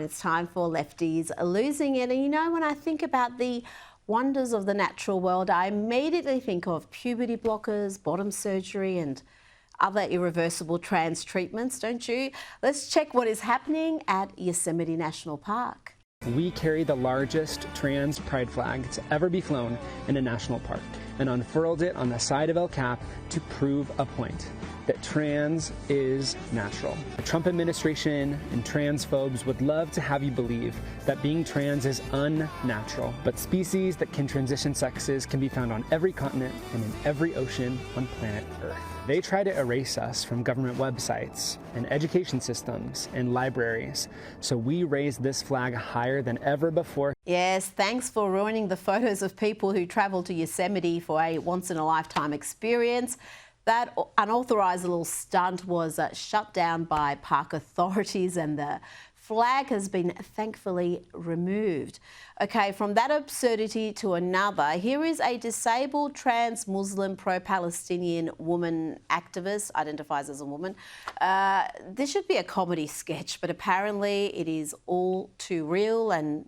It's time for Lefties Losing It. And you know, when I think about the wonders of the natural world, I immediately think of puberty blockers, bottom surgery and other irreversible trans treatments, don't you? Let's check what is happening at Yosemite National Park. We carry the largest trans pride flag to ever be flown in a national park and unfurled it on the side of El Cap to prove a point that trans is natural. The Trump administration and transphobes would love to have you believe that being trans is unnatural, but species that can transition sexes can be found on every continent and in every ocean on planet Earth. They try to erase us from government websites and education systems and libraries, so we raise this flag higher than ever before. Yes, thanks for ruining the photos of people who travel to Yosemite for a once-in-a-lifetime experience. That unauthorised little stunt was shut down by park authorities and the flag has been thankfully removed. Okay, from that absurdity to another, here is a disabled trans Muslim pro-Palestinian woman activist, identifies as a woman. This should be a comedy sketch, but apparently it is all too real and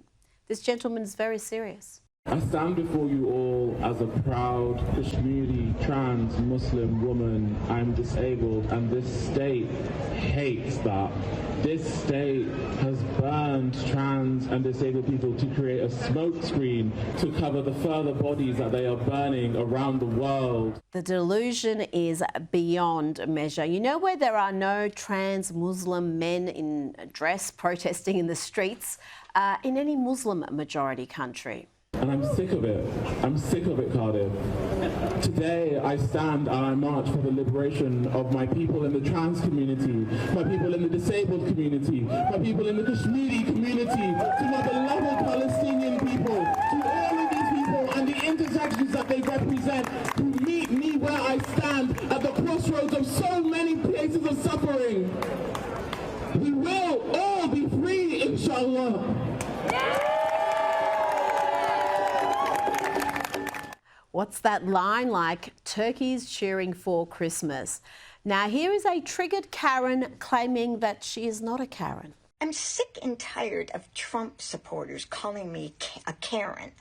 this gentleman is very serious. I stand before you all as a proud Kashmiri trans Muslim woman. I'm disabled and this state hates that. This state has burned trans and disabled people to create a smokescreen to cover the further bodies that they are burning around the world. The delusion is beyond measure. You know where there are no trans Muslim men in dress protesting in the streets in any Muslim majority country. And I'm sick of it. I'm sick of it, Cardiff. Today, I stand and I march for the liberation of my people in the trans community, my people in the disabled community, my people in the Kashmiri community, to my beloved Palestinian people, to all of these people and the intersections that they represent, who meet me where I stand at the crossroads of so many places of suffering. We will all be free, inshallah. What's that line like? Turkeys cheering for Christmas. Now here is a triggered Karen claiming that she is not a Karen. I'm sick and tired of Trump supporters calling me a Karen.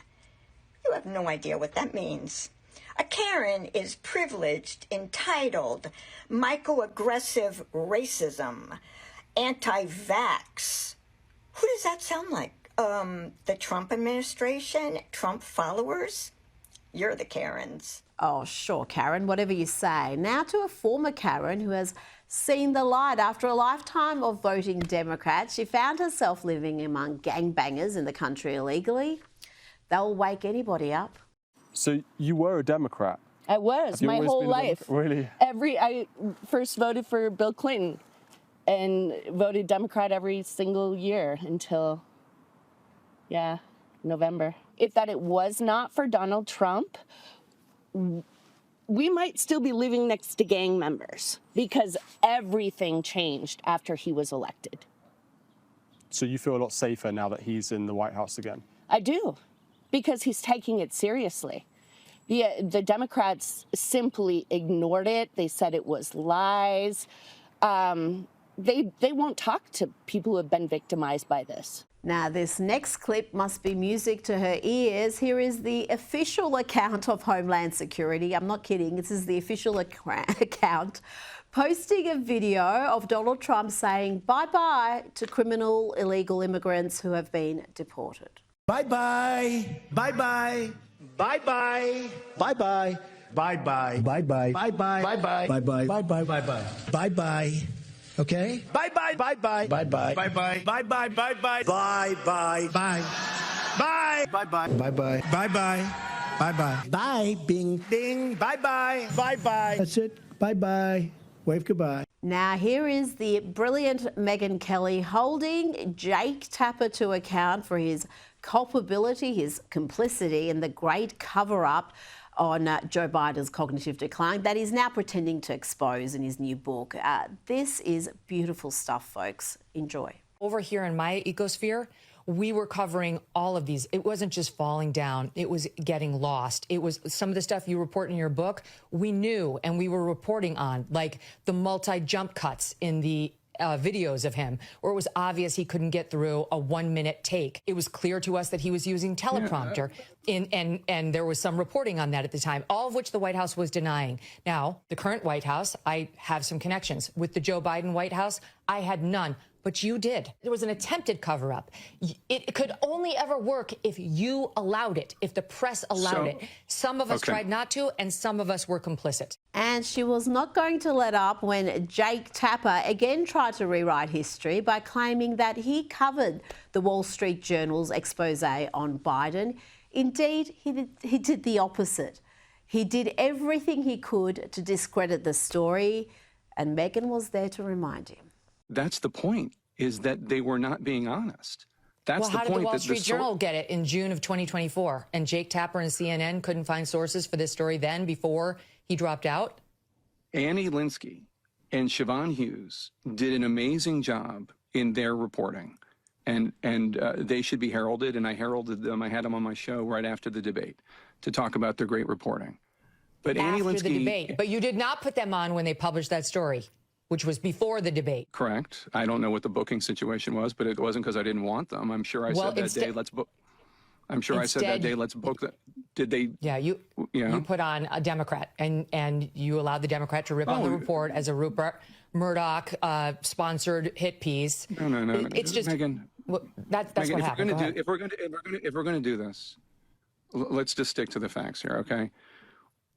You have no idea what that means. A Karen is privileged, entitled, microaggressive racism, anti-vax. Who does that sound like? The Trump administration? Trump followers? You're the Karens. Oh, sure, Karen, whatever you say. Now to a former Karen who has seen the light. After a lifetime of voting Democrat, she found herself living among gangbangers in the country illegally. They'll wake anybody up. So you were a Democrat? I was, my whole life. Really? I first voted for Bill Clinton and voted Democrat every single year until, November. If that it was not for Donald Trump, we might still be living next to gang members because everything changed after he was elected. So you feel a lot safer now that he's in the White House again? I do, because he's taking it seriously. The Democrats simply ignored it. They said it was lies. They won't talk to people who have been victimized by this. Now, this next clip must be music to her ears. Here is the official account of Homeland Security. I'm not kidding. This is the official account posting a video of Donald Trump saying bye-bye to criminal illegal immigrants who have been deported. Bye-bye. Bye-bye. Bye-bye. Bye-bye. Bye-bye. Bye-bye. Bye-bye. Bye-bye. Bye-bye. Bye-bye. Bye-bye. Bye-bye. Okay? Bye-bye. Bye-bye. Bye-bye. Bye-bye. Bye-bye. Bye-bye. Bye-bye. Bye. Bye. Bye-bye. Bye-bye. Bye-bye. Bye-bye. Bye. Bing. Bing. Bye-bye. Bye-bye. That's it. Bye-bye. Wave goodbye. Now, here is the brilliant Megyn Kelly holding Jake Tapper to account for his culpability, his complicity in the great cover-up on Joe Biden's cognitive decline that he's now pretending to expose in his new book. This is beautiful stuff, folks. Enjoy. Over here in my ecosphere, we were covering all of these. It wasn't just falling down. It was getting lost. It was some of the stuff you report in your book, we knew and we were reporting on, like the multi-jump cuts in the videos of him, or it was obvious he couldn't get through a 1-minute take. It was clear to us that he was using teleprompter, and there was some reporting on that at the time, all of which the White House was denying. Now, the current White House, I have some connections. With the Joe Biden White House, I had none. But you did. There was an attempted cover-up. It could only ever work if you allowed it, if the press allowed it. Some of us tried not to, and some of us were complicit. And she was not going to let up when Jake Tapper again tried to rewrite history by claiming that he covered the Wall Street Journal's expose on Biden. Indeed, he did the opposite. He did everything he could to discredit the story, and Meghan was there to remind him. That's the point, is that they were not being honest. That's the point. Well, how did the Wall Street Journal get it in June of 2024? And Jake Tapper and CNN couldn't find sources for this story then before he dropped out? Annie Linsky and Siobhan Hughes did an amazing job in their reporting. And they should be heralded, and I heralded them. I had them on my show right after the debate to talk about their great reporting. But Annie Linsky... After the debate. But you did not put them on when they published that story, which was before the debate. Correct. I don't know what the booking situation was, but it wasn't because I didn't want them. I'm sure I said that day, let's book. I'm sure I said that day, let's book that. Did they? Yeah, you put on a Democrat, and you allowed the Democrat to rip on the report as a Rupert Murdoch sponsored hit piece. No. It's just Meghan, that's Meghan, what happened. If we're going to do this, let's just stick to the facts here, okay?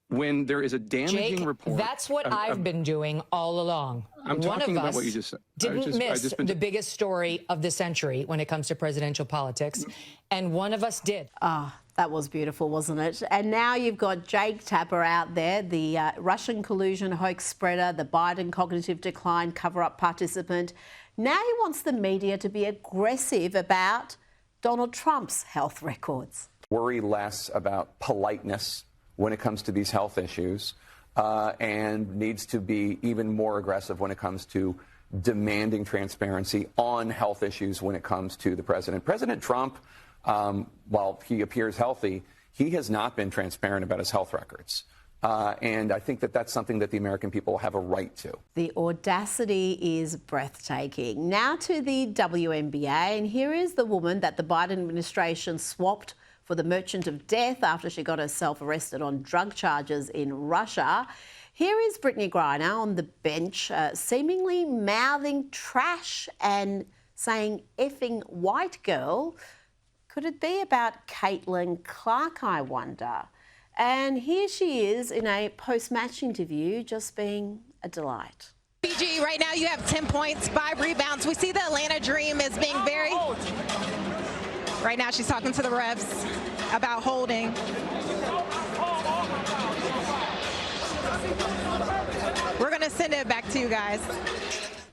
When there is a damaging report... That's what I've been doing all along. I'm talking about what you just said. Didn't miss the biggest story of the century when it comes to presidential politics, and one of us did. That was beautiful, wasn't it? And now you've got Jake Tapper out there, the Russian collusion hoax spreader, the Biden cognitive decline cover-up participant. Now he wants the media to be aggressive about Donald Trump's health records. Worry less about politeness when it comes to these health issues, and needs to be even more aggressive when it comes to demanding transparency on health issues when it comes to the president. President Trump, while he appears healthy, he has not been transparent about his health records. And I think that that's something that the American people have a right to. The audacity is breathtaking. Now to the WNBA, and here is the woman that the Biden administration swapped for the merchant of death after she got herself arrested on drug charges in Russia. Here is Brittany Griner on the bench, seemingly mouthing trash and saying effing white girl. Could it be about Caitlin Clark, I wonder? And here she is in a post-match interview, just being a delight. PG, right now you have 10 points, 5 rebounds. We see the Atlanta Dream as being very... Right now she's talking to the refs about holding. We're going to send it back to you guys.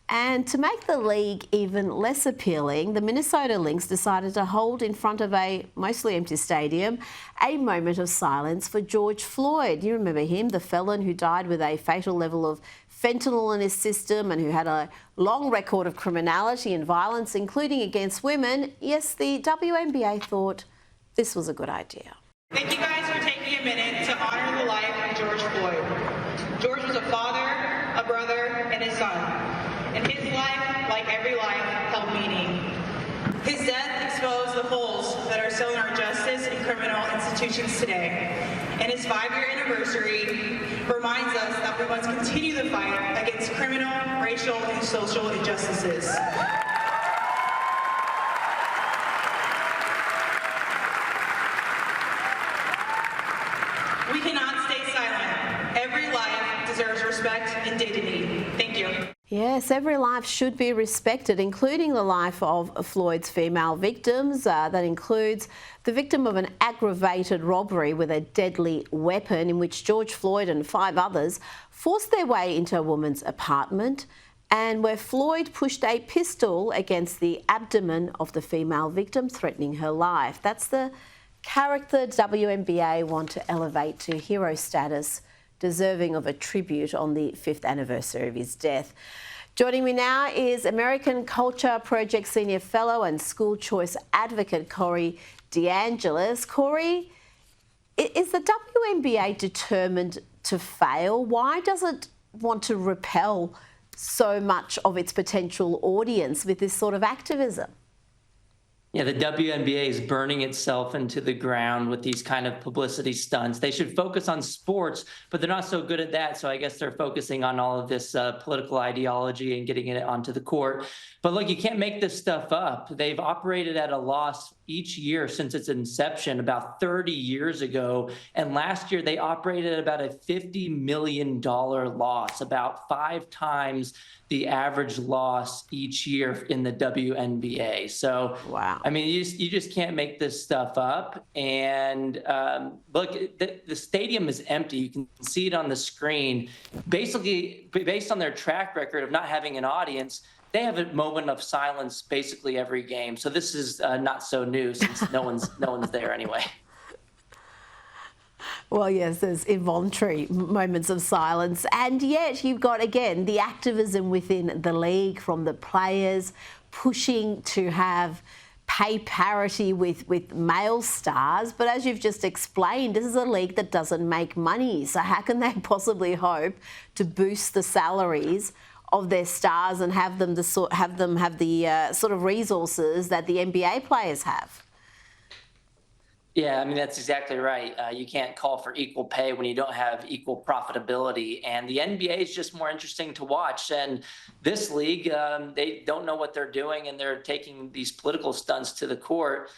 And to make the league even less appealing, the Minnesota Lynx decided to hold in front of a mostly empty stadium a moment of silence for George Floyd. You remember him, the felon who died with a fatal level of fentanyl in his system and who had a long record of criminality and violence, including against women. Yes, the WNBA thought this was a good idea. Thank you guys for taking a minute to honor the life of George Floyd. George was a father, a brother, and a son. And his life, like every life, held meaning. His death exposed the holes that are still in our justice and criminal institutions today. And his 5-year anniversary reminds us that we must continue the fight against criminal, racial, and social injustices. We cannot stay silent. Every life deserves respect and dignity. Thank you. Yes, every life should be respected, including the life of Floyd's female victims. That includes the victim of an aggravated robbery with a deadly weapon in which George Floyd and 5 others forced their way into a woman's apartment, and where Floyd pushed a pistol against the abdomen of the female victim, threatening her life. That's the character WNBA want to elevate to hero status, deserving of a tribute on the 5th anniversary of his death. Joining me now is American Culture Project Senior Fellow and School Choice Advocate Corey DeAngelis. Corey, is the WNBA determined to fail? Why does it want to repel so much of its potential audience with this sort of activism? Yeah, the WNBA is burning itself into the ground with these kind of publicity stunts. They should focus on sports, but they're not so good at that. So I guess they're focusing on all of this political ideology and getting it onto the court. But look, you can't make this stuff up. They've operated at a loss each year since its inception about 30 years ago. And last year they operated at about a $50 million loss, about 5 times the average loss each year in the WNBA. So, wow. I mean, you just can't make this stuff up. And look, the stadium is empty. You can see it on the screen. Basically, based on their track record of not having an audience, they have a moment of silence basically every game. So this is not so new since no one's there anyway. Well, yes, there's involuntary moments of silence. And yet you've got, again, the activism within the league from the players pushing to have pay parity with male stars. But as you've just explained, this is a league that doesn't make money. So how can they possibly hope to boost the salaries of their stars and have them have the sort of resources that the NBA players have? Yeah, I mean, that's exactly right. You can't call for equal pay when you don't have equal profitability. And the NBA is just more interesting to watch. And this league, they don't know what they're doing, and they're taking these political stunts to the court.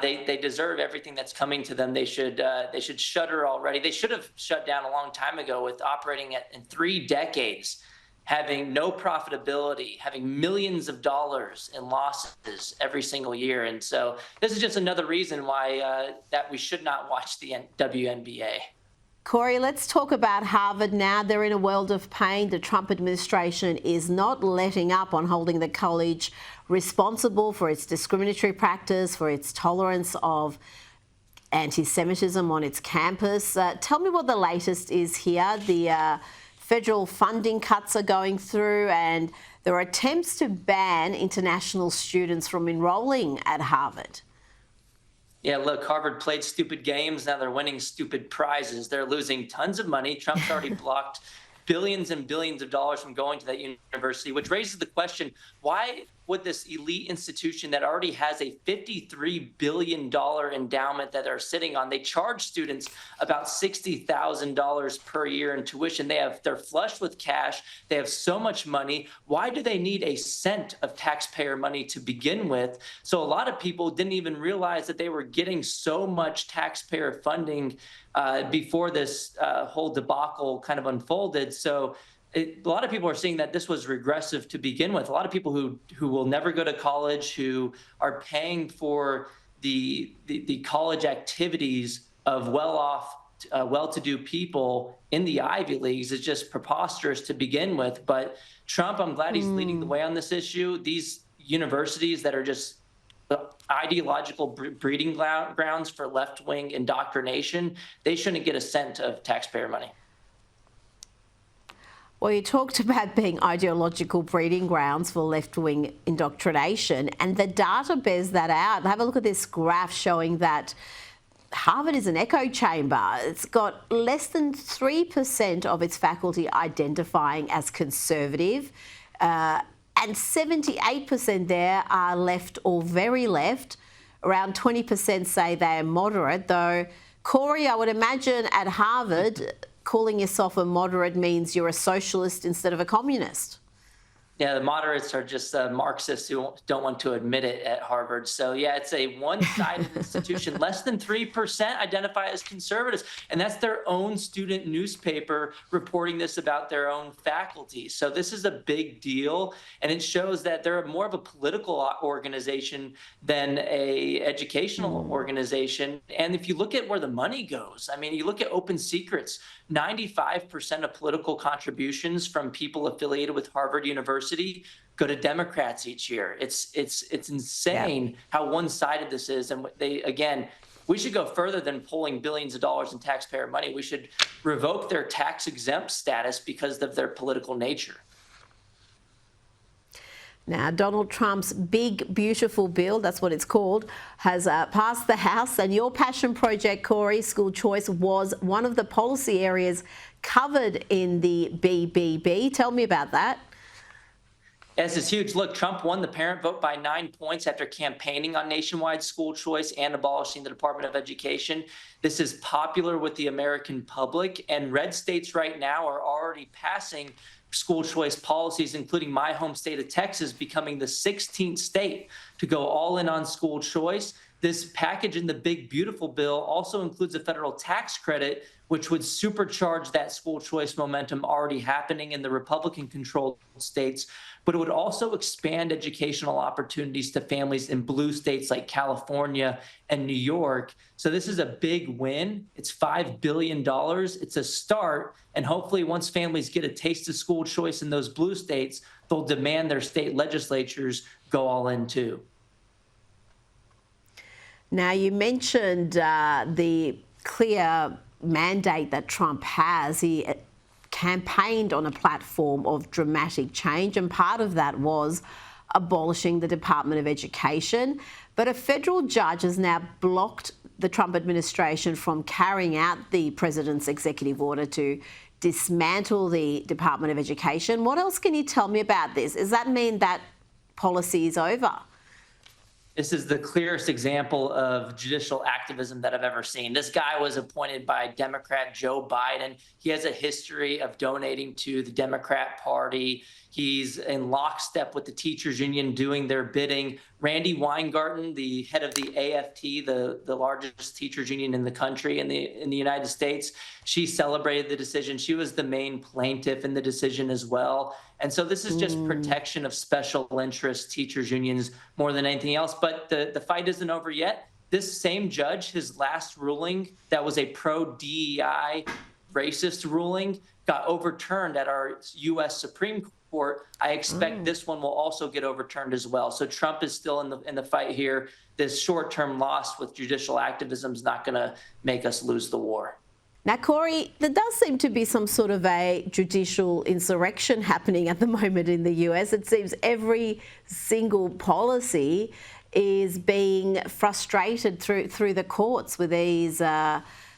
They deserve everything that's coming to them. They should shutter already. They should have shut down a long time ago with operating in 3 decades, having no profitability, having millions of dollars in losses every single year. And so this is just another reason why that we should not watch the WNBA. Corey, let's talk about Harvard now. They're in a world of pain. The Trump administration is not letting up on holding the college responsible for its discriminatory practice, for its tolerance of anti-Semitism on its campus. Tell me what the latest is here. The federal funding cuts are going through, and there are attempts to ban international students from enrolling at Harvard. Yeah, look, Harvard played stupid games. Now they're winning stupid prizes. They're losing tons of money. Trump's already blocked billions and billions of dollars from going to that university, which raises the question, why would this elite institution that already has a $53 billion endowment that they're sitting on, they charge students about $60,000 per year in tuition. They're flush with cash. They have so much money. Why do they need a cent of taxpayer money to begin with? So a lot of people didn't even realize that they were getting so much taxpayer funding before this whole debacle kind of unfolded. So a lot of people are seeing that this was regressive to begin with. A lot of people who will never go to college, who are paying for the college activities of well-off, well-to-do people in the Ivy Leagues is just preposterous to begin with. But Trump, I'm glad he's leading the way on this issue. These universities that are just ideological breeding grounds for left-wing indoctrination, they shouldn't get a cent of taxpayer money. Well, you talked about being ideological breeding grounds for left-wing indoctrination, and the data bears that out. Have a look at this graph showing that Harvard is an echo chamber. It's got less than 3% of its faculty identifying as conservative, and 78% there are left or very left. Around 20% say they are moderate, though, Corey, I would imagine at Harvard, calling yourself a moderate means you're a socialist instead of a communist. Yeah, the moderates are just Marxists who don't want to admit it at Harvard. So yeah, it's a one-sided institution. Less than 3% identify as conservatives. And that's their own student newspaper reporting this about their own faculty. So this is a big deal. And it shows that they're more of a political organization than a educational organization. And if you look at where the money goes, I mean, you look at Open Secrets, 95% of political contributions from people affiliated with Harvard University go to Democrats each year. It's insane how one-sided this is. And we should go further than pulling billions of dollars in taxpayer money. We should revoke their tax-exempt status because of their political nature. Now, Donald Trump's big, beautiful bill, that's what it's called, has passed the House. And your passion project, Corey, school choice, was one of the policy areas covered in the BBB. Tell me about that. This is huge. Look, Trump won the parent vote by 9 points after campaigning on nationwide school choice and abolishing the Department of Education. This is popular with the American public, and red states right now are already passing school choice policies, including my home state of Texas becoming the 16th state to go all in on school choice. This package in the big, beautiful bill also includes a federal tax credit, which would supercharge that school choice momentum already happening in the Republican-controlled states. But it would also expand educational opportunities to families in blue states like California and New York. So this is a big win. It's $5 billion. It's a start. And hopefully once families get a taste of school choice in those blue states, they'll demand their state legislatures go all in too. Now, you mentioned the clear mandate that Trump has. He campaigned on a platform of dramatic change, and part of that was abolishing the Department of Education. But a federal judge has now blocked the Trump administration from carrying out the president's executive order to dismantle the Department of Education. What else can you tell me about this? Does that mean that policy is over? This is the clearest example of judicial activism that I've ever seen. This guy was appointed by Democrat Joe Biden. He has a history of donating to the Democrat Party. He's in lockstep with the teachers union doing their bidding. Randy Weingarten, the head of the AFT, the largest teachers union in the country, in the United States, she celebrated the decision. She was the main plaintiff in the decision as well. And so this is just protection of special interest teachers unions more than anything else. But the fight isn't over yet. This same judge, his last ruling that was a pro-DEI racist ruling, got overturned at our U.S. Supreme Court. I expect this one will also get overturned as well. So Trump is still in the fight here. This short-term loss with judicial activism is not going to make us lose the war. Now, Corey, there does seem to be some sort of a judicial insurrection happening at the moment in the US. It seems every single policy is being frustrated through the courts with these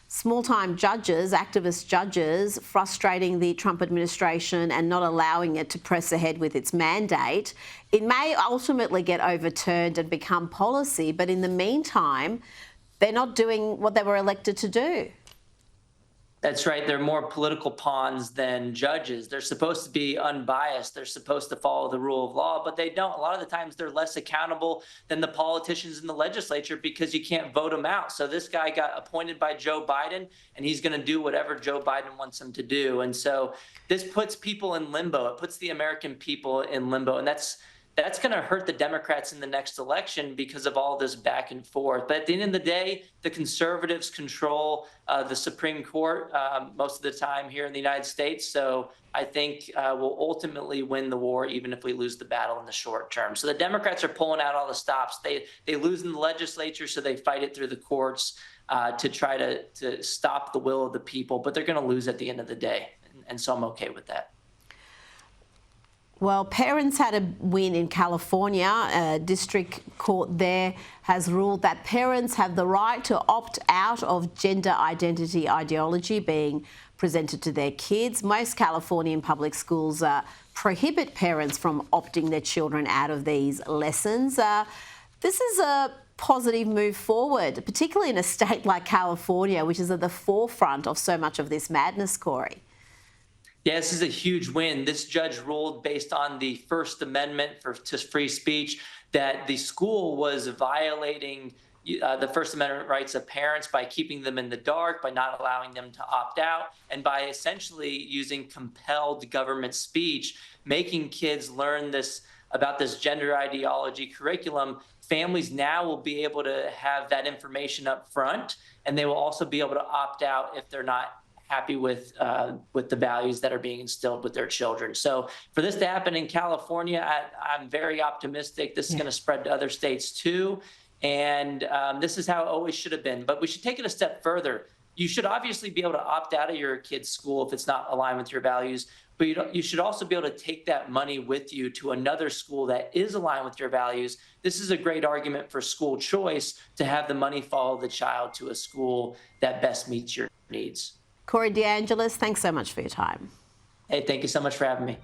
small-time judges, activist judges, frustrating the Trump administration and not allowing it to press ahead with its mandate. It may ultimately get overturned and become policy, but in the meantime, they're not doing what they were elected to do. That's right. They're more political pawns than judges. They're supposed to be unbiased. They're supposed to follow the rule of law, but they don't. A lot of the times they're less accountable than the politicians in the legislature because you can't vote them out. So this guy got appointed by Joe Biden, and he's going to do whatever Joe Biden wants him to do. And so this puts people in limbo. It puts the American people in limbo. And that's going to hurt the Democrats in the next election because of all this back and forth. But at the end of the day, the conservatives control the Supreme Court most of the time here in the United States. So I think we'll ultimately win the war, even if we lose the battle in the short term. So the Democrats are pulling out all the stops. They lose in the legislature, so they fight it through the courts to try to stop the will of the people. But they're going to lose at the end of the day. And so I'm okay with that. Well, parents had a win in California. A district court there has ruled that parents have the right to opt out of gender identity ideology being presented to their kids. Most Californian public schools prohibit parents from opting their children out of these lessons. This is a positive move forward, particularly in a state like California, which is at the forefront of so much of this madness, Corey. Yeah, this is a huge win. This judge ruled based on the First Amendment to free speech that the school was violating the First Amendment rights of parents by keeping them in the dark, by not allowing them to opt out, and by essentially using compelled government speech, making kids learn this about this gender ideology curriculum. Families now will be able to have that information up front, and they will also be able to opt out if they're not happy with the values that are being instilled with their children. So for this to happen in California, I'm very optimistic. This is going to spread to other states too. And this is how it always should have been. But we should take it a step further. You should obviously be able to opt out of your kid's school if it's not aligned with your values. But you should also be able to take that money with you to another school that is aligned with your values. This is a great argument for school choice, to have the money follow the child to a school that best meets your needs. Corey DeAngelis, thanks so much for your time. Hey, thank you so much for having me.